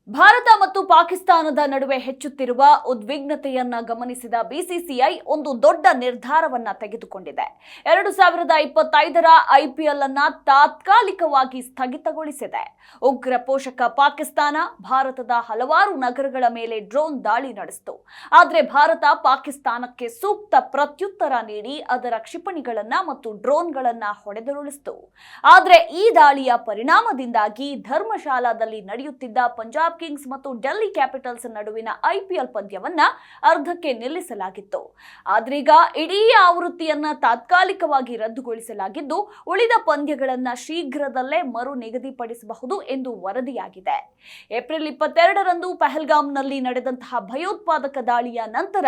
ಭಾರತ ಮತ್ತು ಪಾಕಿಸ್ತಾನದ ನಡುವೆ ಹೆಚ್ಚುತ್ತಿರುವ ಉದ್ವಿಗ್ನತೆಯನ್ನ ಗಮನಿಸಿದ ಬಿಸಿಸಿಐ ಒಂದು ದೊಡ್ಡ ನಿರ್ಧಾರವನ್ನ ತೆಗೆದುಕೊಂಡಿದೆ. 2025ರ ಐಪಿಎಲ್ ಅನ್ನ ತಾತ್ಕಾಲಿಕವಾಗಿ ಸ್ಥಗಿತಗೊಳಿಸಿದೆ. ಉಗ್ರ ಪೋಷಕ ಪಾಕಿಸ್ತಾನ ಭಾರತದ ಹಲವಾರು ನಗರಗಳ ಮೇಲೆ ಡ್ರೋನ್ ದಾಳಿ ನಡೆಸಿತು. ಆದರೆ ಭಾರತ ಪಾಕಿಸ್ತಾನಕ್ಕೆ ಸೂಕ್ತ ಪ್ರತ್ಯುತ್ತರ ನೀಡಿ ಅದರ ಕ್ಷಿಪಣಿಗಳನ್ನ ಮತ್ತು ಡ್ರೋನ್ಗಳನ್ನ ಹೊಡೆದುರುಳಿಸಿತು. ಆದರೆ ಈ ದಾಳಿಯ ಪರಿಣಾಮದಿಂದಾಗಿ ಧರ್ಮಶಾಲಾದಲ್ಲಿ ನಡೆಯುತ್ತಿದ್ದ ಪಂಜಾಬ್ ಕಿಂಗ್ಸ್ ಮತ್ತು ಡೆಲ್ಲಿ ಕ್ಯಾಪಿಟಲ್ಸ್ ನಡುವಿನ ಐಪಿಎಲ್ ಪಂದ್ಯವನ್ನ ಅರ್ಧಕ್ಕೆ ನಿಲ್ಲಿಸಲಾಗಿತ್ತು. ಆದ್ರೀಗ ಇಡೀ ಆವೃತ್ತಿಯನ್ನ ತಾತ್ಕಾಲಿಕವಾಗಿ ರದ್ದುಗೊಳಿಸಲಾಗಿದ್ದು ಉಳಿದ ಪಂದ್ಯಗಳನ್ನ ಶೀಘ್ರದಲ್ಲೇ ಮರು ನಿಗದಿಪಡಿಸಬಹುದು ಎಂದು ವರದಿಯಾಗಿದೆ. ಏಪ್ರಿಲ್ 22ರಂದು ಪಹಲ್ಗಾಮ್ನಲ್ಲಿ ನಡೆದಂತಹ ಭಯೋತ್ಪಾದಕ ದಾಳಿಯ ನಂತರ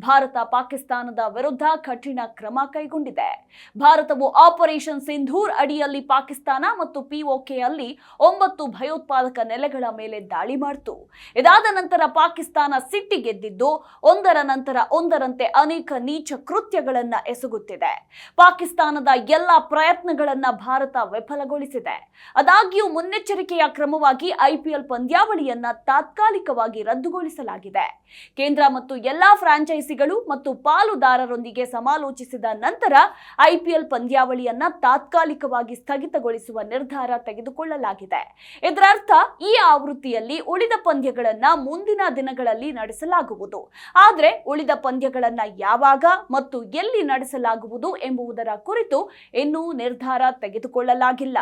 ಭಾರತ ಪಾಕಿಸ್ತಾನದ ವಿರುದ್ಧ ಕಠಿಣ ಕ್ರಮ ಕೈಗೊಂಡಿದೆ. ಭಾರತವು ಆಪರೇಷನ್ ಸಿಂಧೂರ್ ಅಡಿಯಲ್ಲಿ ಪಾಕಿಸ್ತಾನ ಮತ್ತು ಪಿಒಕೆ ಅಲ್ಲಿ 9 ಭಯೋತ್ಪಾದಕ ನೆಲೆಗಳ ಮೇಲೆ ದಾಳಿ ಮಾಡಿತು. ಇದಾದ ನಂತರ ಪಾಕಿಸ್ತಾನ ಸಿಟ್ಟಿಗೆದ್ದಿದ್ದು ಒಂದರ ನಂತರ ಒಂದರಂತೆ ಅನೇಕ ನೀಚ ಕೃತ್ಯಗಳನ್ನ ಎಸಗುತ್ತಿದೆ. ಪಾಕಿಸ್ತಾನದ ಎಲ್ಲಾ ಪ್ರಯತ್ನಗಳನ್ನ ಭಾರತ ವಿಫಲಗೊಳಿಸಿದೆ. ಆದಾಗ್ಯೂ ಮುನ್ನೆಚ್ಚರಿಕೆಯ ಕ್ರಮವಾಗಿ ಐಪಿಎಲ್ ಪಂದ್ಯಾವಳಿಯನ್ನ ತಾತ್ಕಾಲಿಕವಾಗಿ ರದ್ದುಗೊಳಿಸಲಾಗಿದೆ. ಕೇಂದ್ರ ಮತ್ತು ಎಲ್ಲಾ ಫ್ರಾಂಚೈಸಿಗಳು ಮತ್ತು ಪಾಲುದಾರರೊಂದಿಗೆ ಸಮಾಲೋಚಿಸಿದ ನಂತರ ಐಪಿಎಲ್ ಪಂದ್ಯಾವಳಿಯನ್ನ ತಾತ್ಕಾಲಿಕವಾಗಿ ಸ್ಥಗಿತಗೊಳಿಸುವ ನಿರ್ಧಾರ ತೆಗೆದುಕೊಳ್ಳಲಾಗಿದೆ. ಇದರರ್ಥ ಈ ಆವೃತ್ತಿಯಲ್ಲಿ ಉಳಿದ ಪಂದ್ಯಗಳನ್ನ ಮುಂದಿನ ದಿನಗಳಲ್ಲಿ ನಡೆಸಲಾಗುವುದು. ಆದರೆ ಉಳಿದ ಪಂದ್ಯಗಳನ್ನ ಯಾವಾಗ ಮತ್ತು ಎಲ್ಲಿ ನಡೆಸಲಾಗುವುದು ಎಂಬುದರ ಕುರಿತು ಇನ್ನೂ ನಿರ್ಧಾರ ತೆಗೆದುಕೊಳ್ಳಲಾಗಿಲ್ಲ.